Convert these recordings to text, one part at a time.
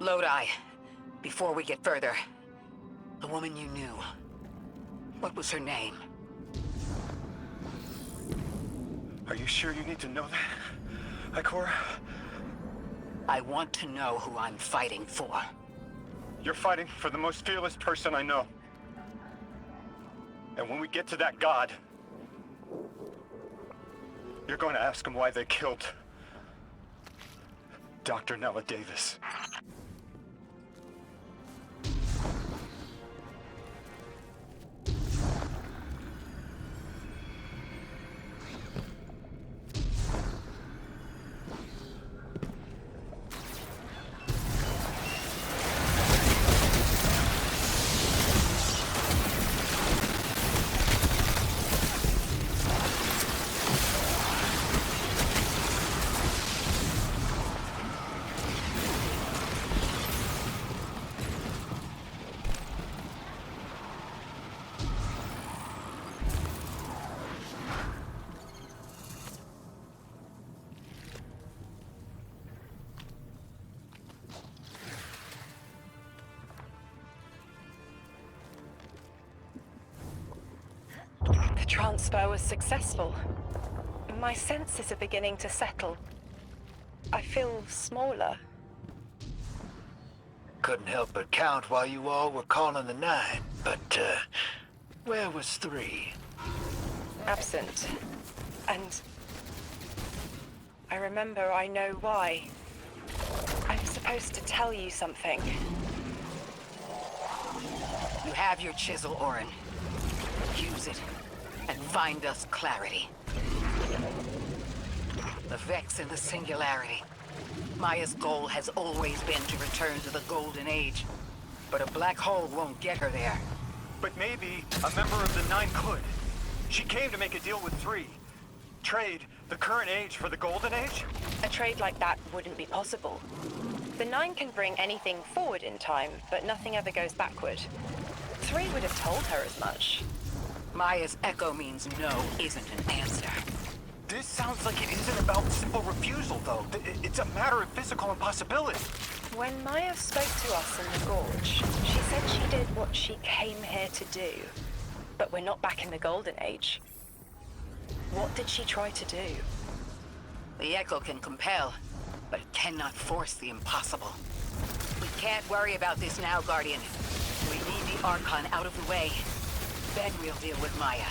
Lodi, before we get further, the woman you knew, what was her name? Are you sure you need to know that, Ikora? I want to know who I'm fighting for. You're fighting for the most fearless person I know. And when we get to that god, you're going to ask him why they killed Dr. Nella Davis. The transfer was successful. My senses are beginning to settle. I feel smaller. Couldn't help but count while you all were calling the 9, but, where was 3? Absent. And I remember I know why. I'm supposed to tell you something. You have your chisel, Orin. Use it, and find us clarity. The Vex and the Singularity. Maya's goal has always been to return to the Golden Age, but a black hole won't get her there. But maybe a member of the 9 could. She came to make a deal with 3. Trade the current age for the Golden Age? A trade like that wouldn't be possible. The 9 can bring anything forward in time, but nothing ever goes backward. 3 would have told her as much. Maya's echo means no isn't an answer. This sounds like it isn't about simple refusal, though. It's a matter of physical impossibility. When Maya spoke to us in the gorge, she said she did what she came here to do. But we're not back in the Golden Age. What did she try to do? The echo can compel, but it cannot force the impossible. We can't worry about this now, Guardian. We need the Archon out of the way. Then we'll deal with Maya.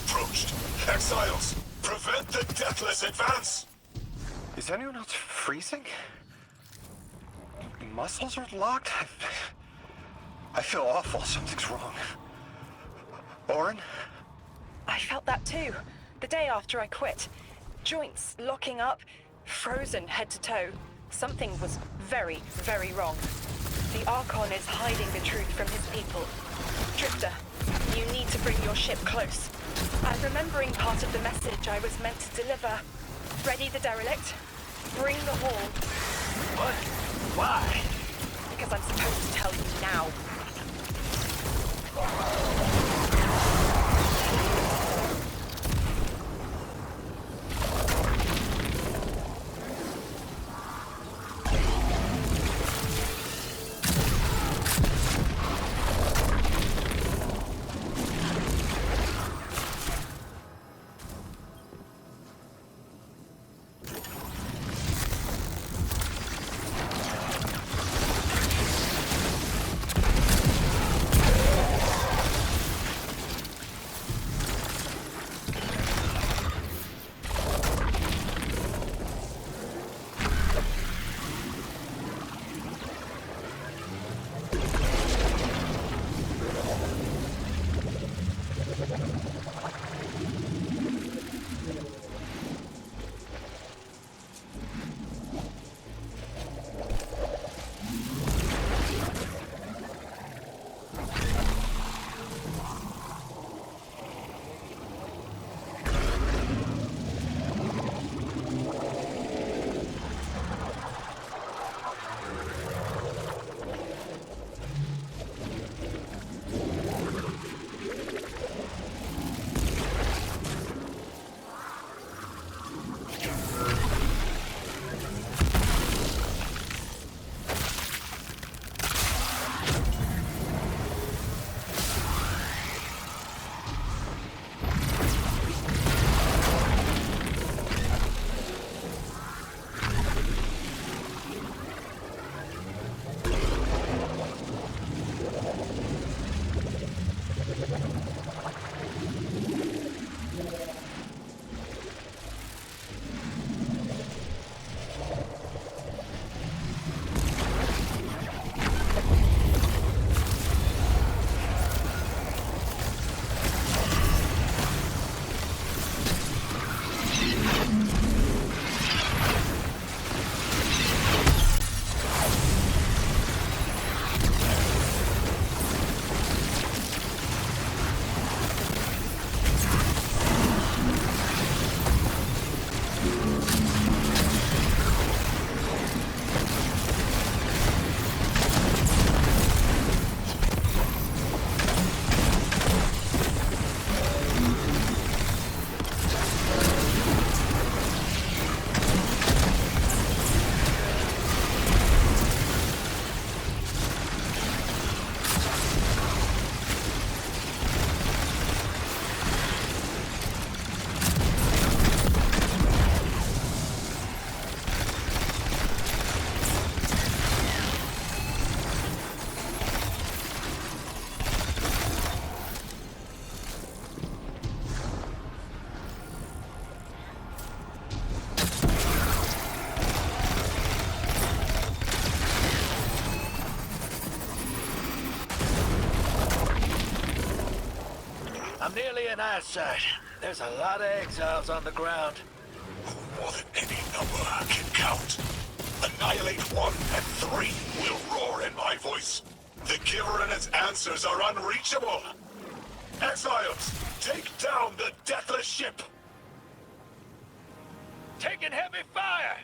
approached. Exiles, prevent the Deathless advance! Is anyone else freezing? Muscles are locked? I feel awful. Something's wrong. Oren? I felt that too. The day after I quit. Joints locking up, frozen head to toe. Something was very, very wrong. The Archon is hiding the truth from his people. Drifter, you need to bring your ship close. I'm remembering part of the message I was meant to deliver. Ready the derelict? Bring the haul. What? Why? Because I'm supposed to tell you now. I'm nearly in eyesight. There's a lot of exiles on the ground. More than any number can count. Annihilate 1 and 3 will roar in my voice. The Giver and its answers are unreachable. Exiles, take down the Deathless ship! Taking heavy fire!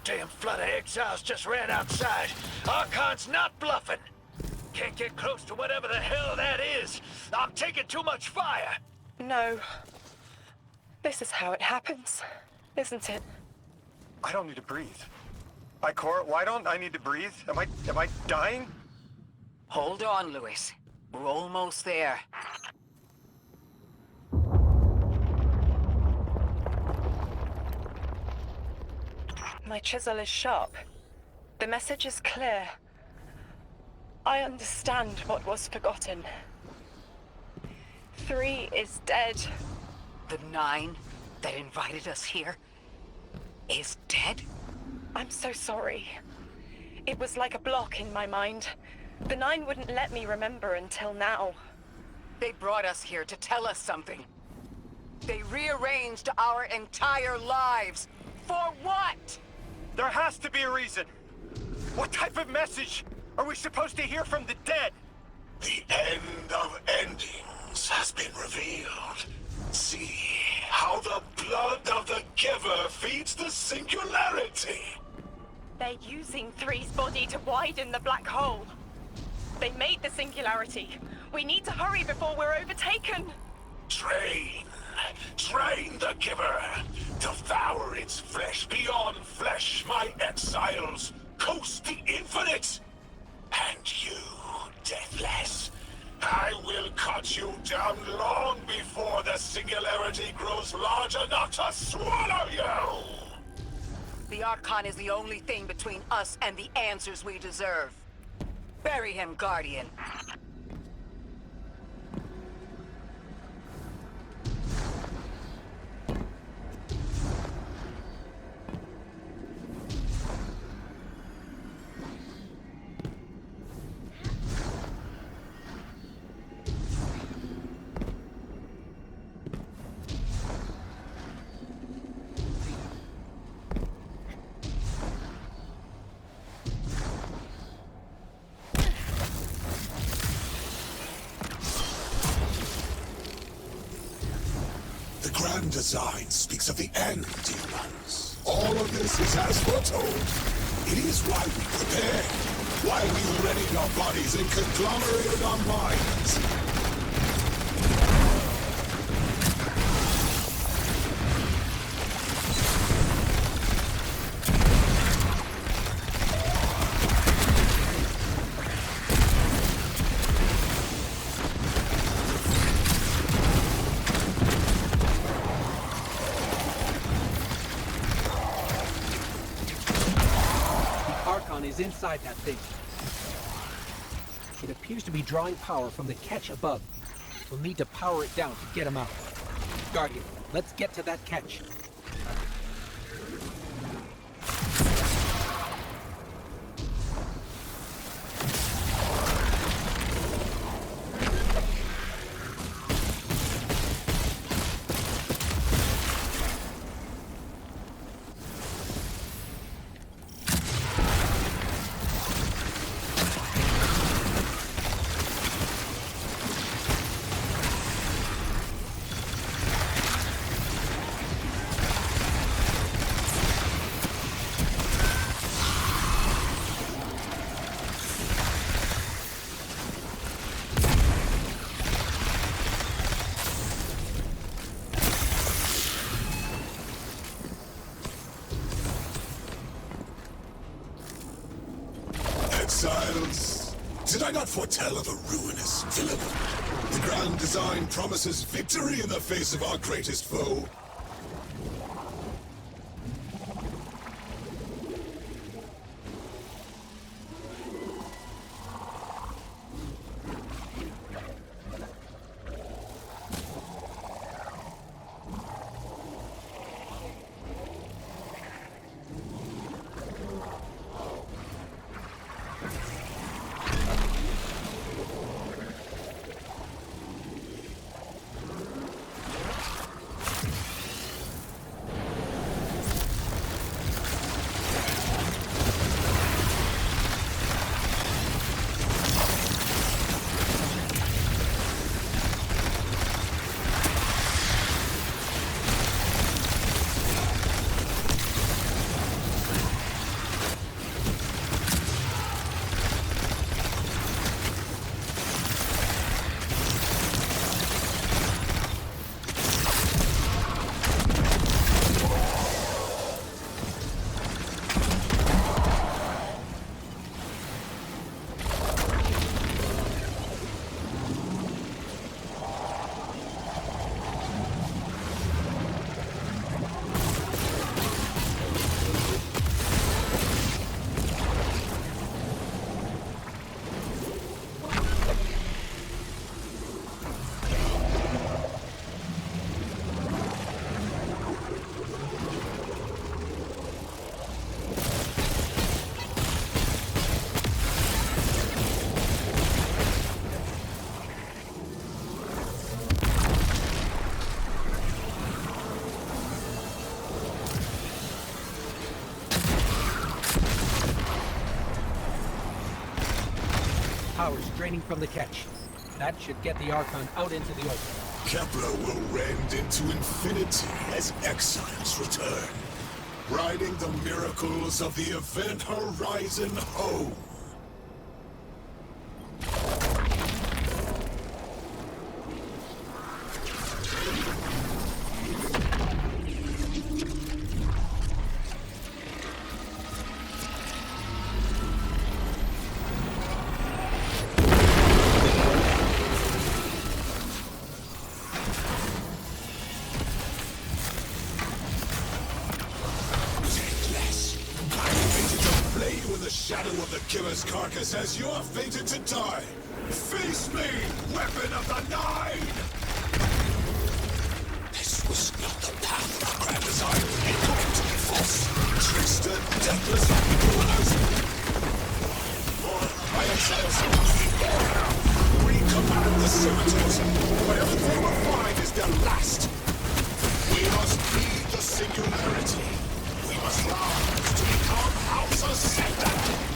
Damn flood of exiles just ran outside. Archon's not bluffing. Can't get close to whatever the hell that is. I'm taking too much fire. No. This is how it happens, isn't it? I don't need to breathe. Ikora, why don't I need to breathe? Am I dying? Hold on, Lewis. We're almost there. My chisel is sharp. The message is clear. I understand what was forgotten. 3 is dead. The 9 that invited us here is dead? I'm so sorry. It was like a block in my mind. The 9 wouldn't let me remember until now. They brought us here to tell us something. They rearranged our entire lives. For what? There has to be a reason. What type of message are we supposed to hear from the dead? The end of endings has been revealed. See how the blood of the giver feeds the singularity. They're using 3's body to widen the black hole. They made the singularity. We need to hurry before we're overtaken. Train the giver. Devour its flesh beyond flesh, my exiles. Coast the infinite. And you, deathless, I will cut you down long before the singularity grows large enough to swallow you! The Archon is the only thing between us and the answers we deserve. Bury him, Guardian. The grand design speaks of the end, dear ones. All of this is as foretold. It is why we prepare, why we readied our bodies and conglomerated our minds. Is inside that thing. It appears to be drawing power from the catch above. We'll need to power it down to get him out. Guardian, let's get to that catch. Exiles, did I not foretell of a ruinous villain? The grand design promises victory in the face of our greatest foe. powers draining from the catch. That should get the Archon out into the open. Kepler will rend into infinity as exiles return, riding the miracles of the event horizon home. Shadow of the killer's carcass as you are fated to die. Face me, weapon of the Nine! This was not the path of grand design. It looked to be false. Trickster, deathless rulers. I exile some. We command the servitors. Whatever they will find is their last. We must be the singularity. We must rise to become House Ascendant.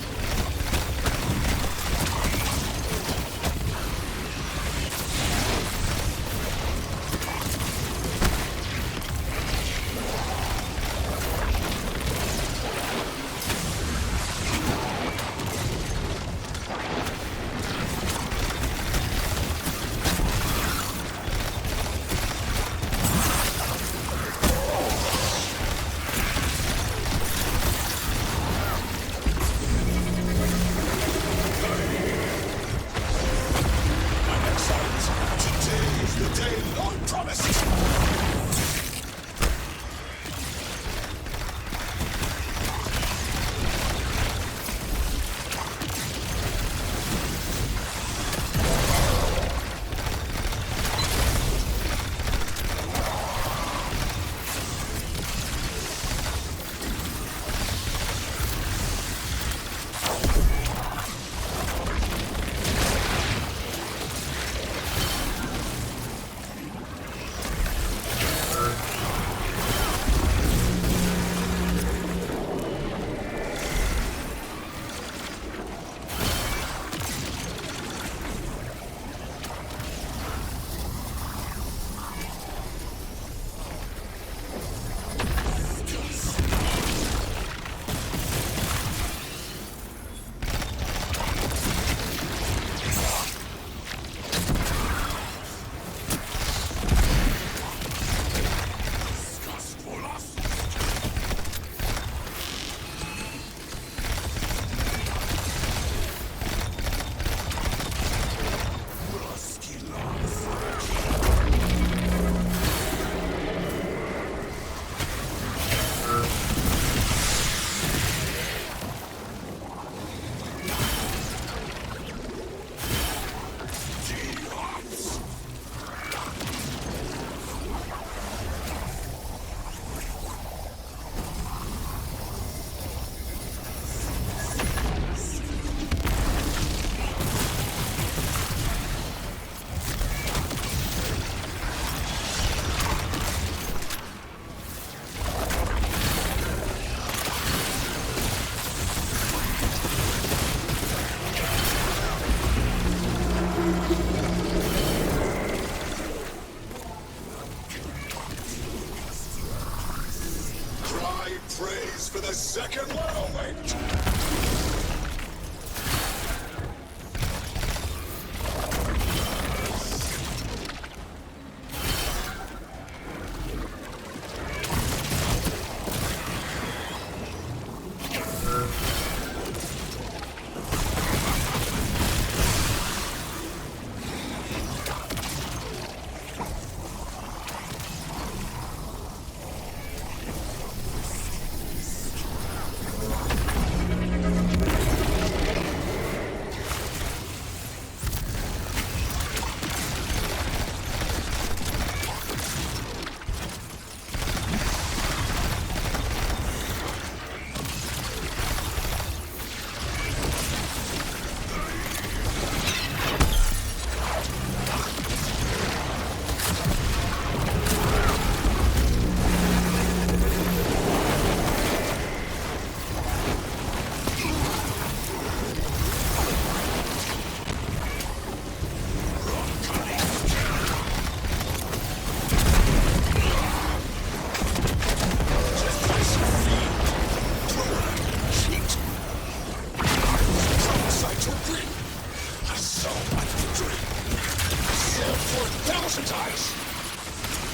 1,000 times.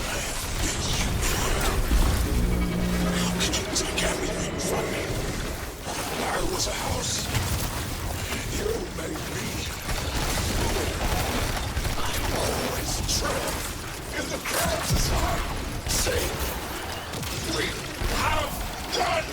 I have been you. How could you take everything from me? I was a house. You made me. I always tread in the crowds as I sing. We have won!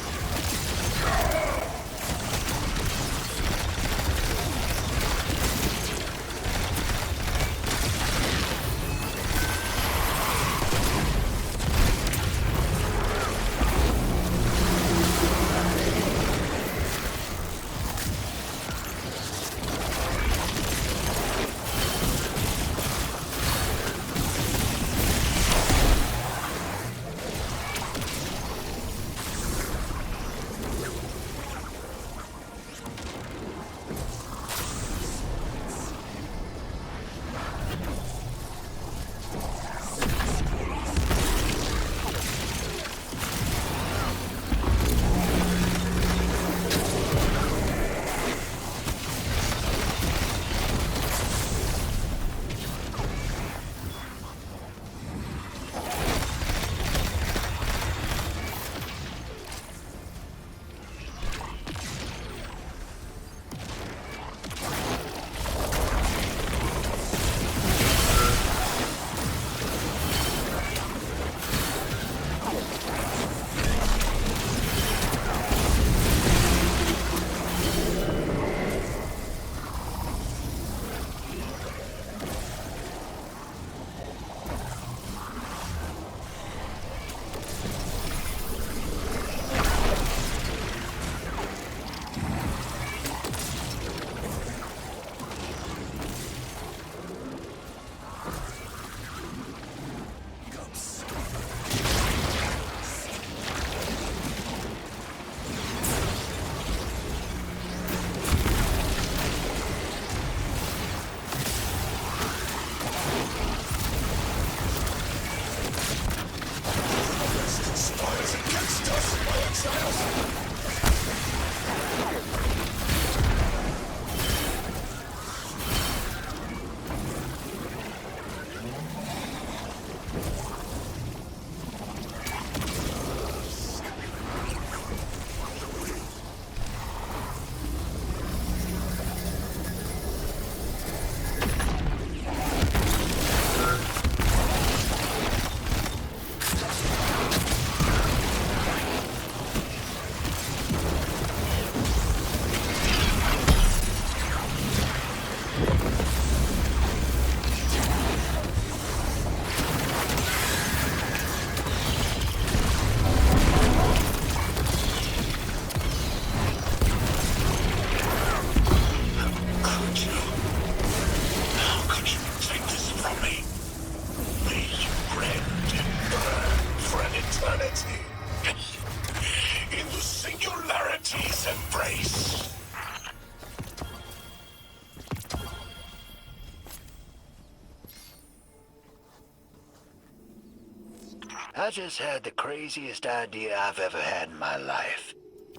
I just had the craziest idea I've ever had in my life.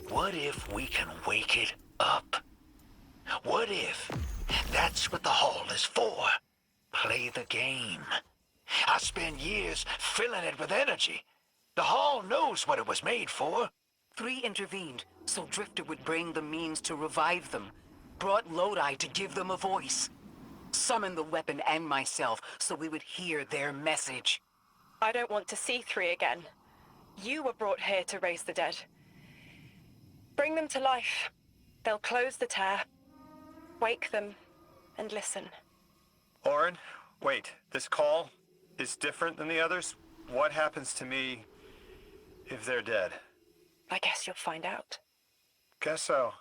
What if we can wake it up? What if that's what the hall is for? Play the game. I spent years filling it with energy. The hall knows what it was made for. 3 intervened, so Drifter would bring the means to revive them. Brought Lodi to give them a voice. Summoned the weapon and myself, so we would hear their message. I don't want to see 3 again. You were brought here to raise the dead. Bring them to life. They'll close the tear, wake them, and listen. Orin, wait. This call is different than the others? What happens to me if they're dead? I guess you'll find out. Guess so.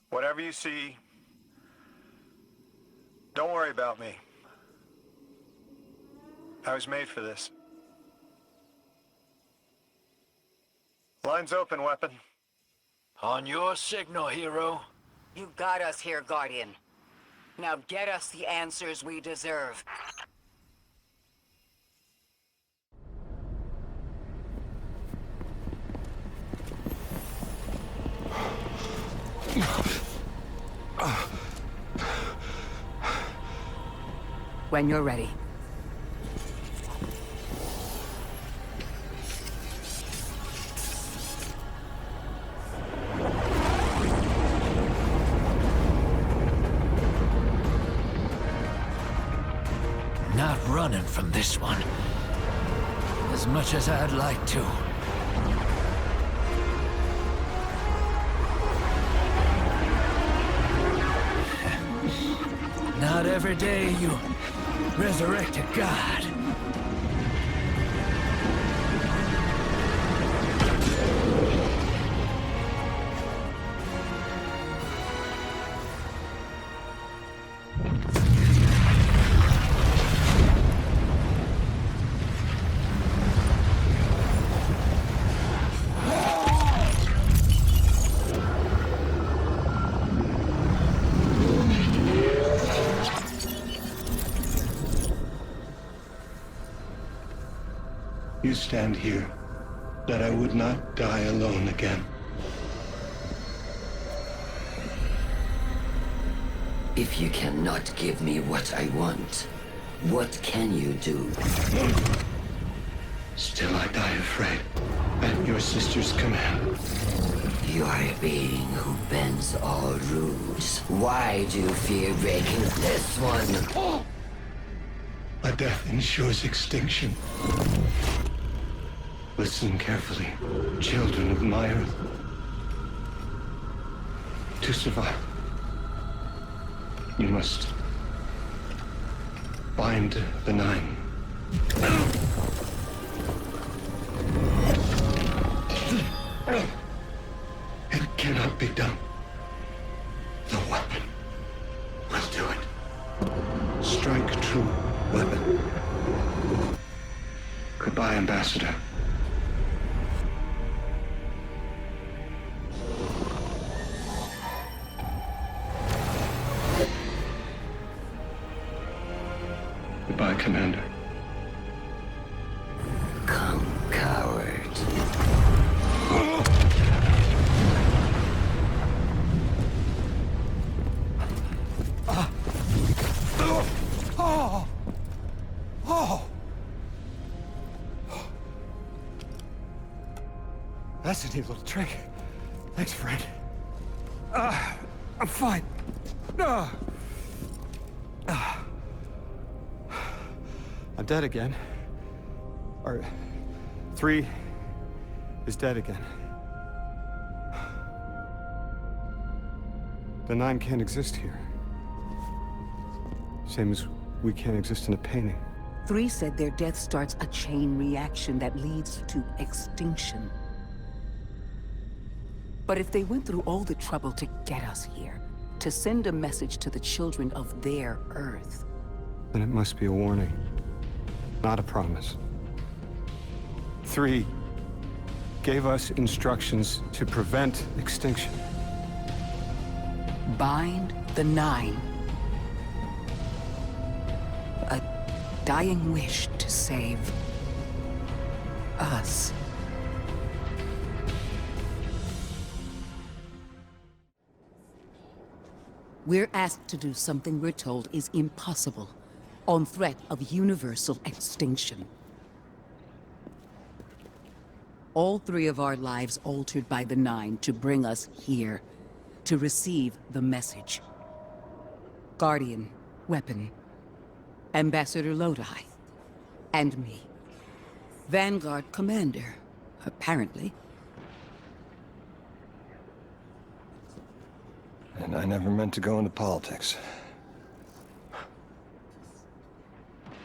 Whatever you see, don't worry about me. I was made for this. Line's open, weapon. On your signal, hero. You got us here, Guardian. Now get us the answers we deserve. When you're ready. Not running from this one. As much as I'd like to. Not every day you resurrect a god. You stand here, that I would not die alone again. If you cannot give me what I want, what can you do? Still I die afraid, at your sister's command. You are a being who bends all rules. Why do you fear breaking this one? A death ensures extinction. Listen carefully, children of my earth. To survive, you must bind the nine. It cannot be done. The weapon will do it. Strike true, weapon. Goodbye, Ambassador. Goodbye, Commander. Come, coward. That's a neat little trick. Thanks, friend. I'm fine. I'm dead again. Or 3 is dead again. The 9 can't exist here. Same as we can't exist in a painting. 3 said their death starts a chain reaction that leads to extinction. But if they went through all the trouble to get us here, to send a message to the children of their Earth... Then it must be a warning, not a promise. 3 gave us instructions to prevent extinction. Bind the 9. A dying wish to save... us. We're asked to do something we're told is impossible, on threat of universal extinction. All 3 of our lives altered by the 9 to bring us here, to receive the message. Guardian, weapon, Ambassador Lodi, and me. Vanguard commander, apparently. And I never meant to go into politics.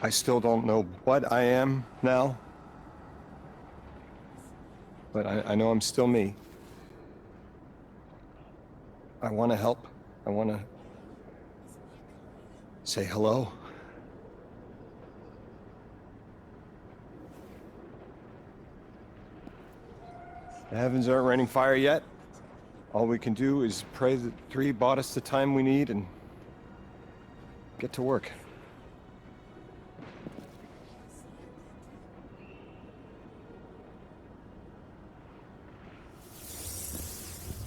I still don't know what I am now. But I know I'm still me. I want to help. I want to say hello. The heavens aren't raining fire yet. All we can do is pray that 3 bought us the time we need and get to work.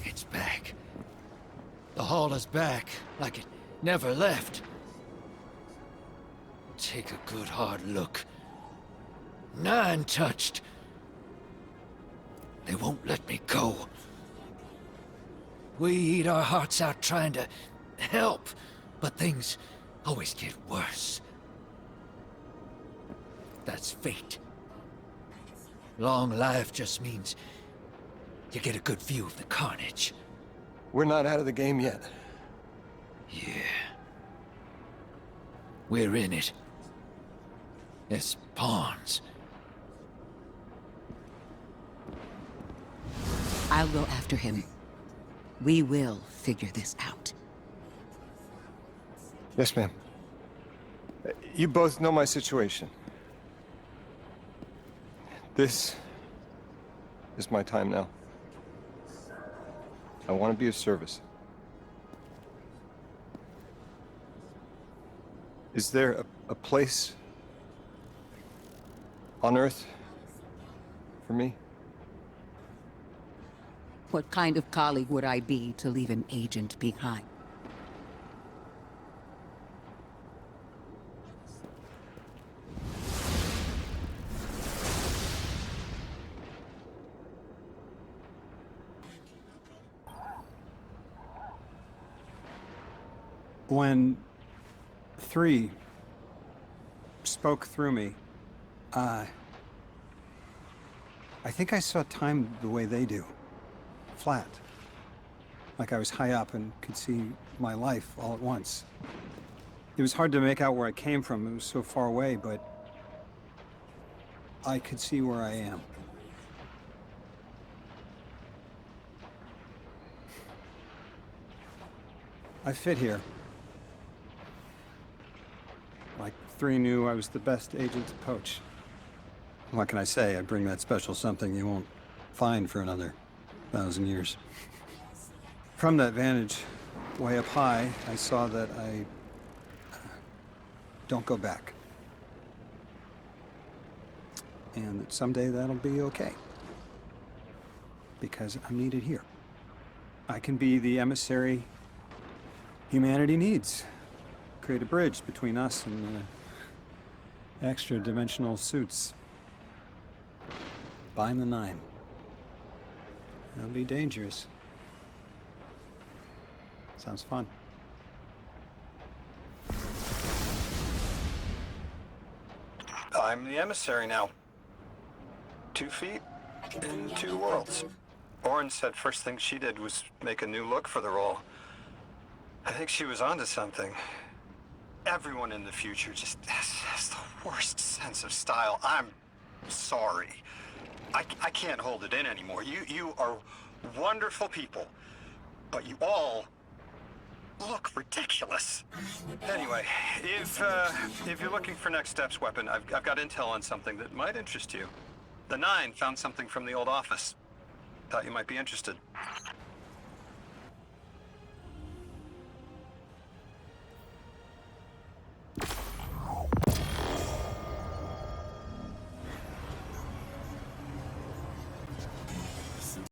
It's back. The hall is back, like it never left. Take a good hard look. 9 touched. They won't let me go. We eat our hearts out trying to help, but things always get worse. That's fate. Long life just means you get a good view of the carnage. We're not out of the game yet. Yeah. We're in it. As pawns. I'll go after him. We will figure this out. Yes, ma'am. You both know my situation. This is my time now. I want to be of service. Is there a place on Earth for me? What kind of colleague would I be to leave an agent behind? When 3 spoke through me, I think I saw time the way they do. Flat. Like I was high up and could see my life all at once. It was hard to make out where I came from. It was so far away, but I could see where I am. I fit here. Like 3 knew I was the best agent to poach. What can I say? I bring that special something you won't find for another 1,000 years. From that vantage, way up high, I saw that I don't go back. And that someday that'll be okay. Because I'm needed here. I can be the emissary humanity needs. Create a bridge between us and the extra-dimensional suits. Bind the 9. That'll be dangerous. Sounds fun. I'm the emissary now. 2 feet in 2 worlds. Oren said first thing she did was make a new look for the role. I think she was onto something. Everyone in the future just has the worst sense of style. I'm sorry. I can't hold it in anymore. You are wonderful people, but you all look ridiculous. Anyway, if you're looking for next steps, Weapon, I've got intel on something that might interest you. The 9 found something from the old office. Thought you might be interested.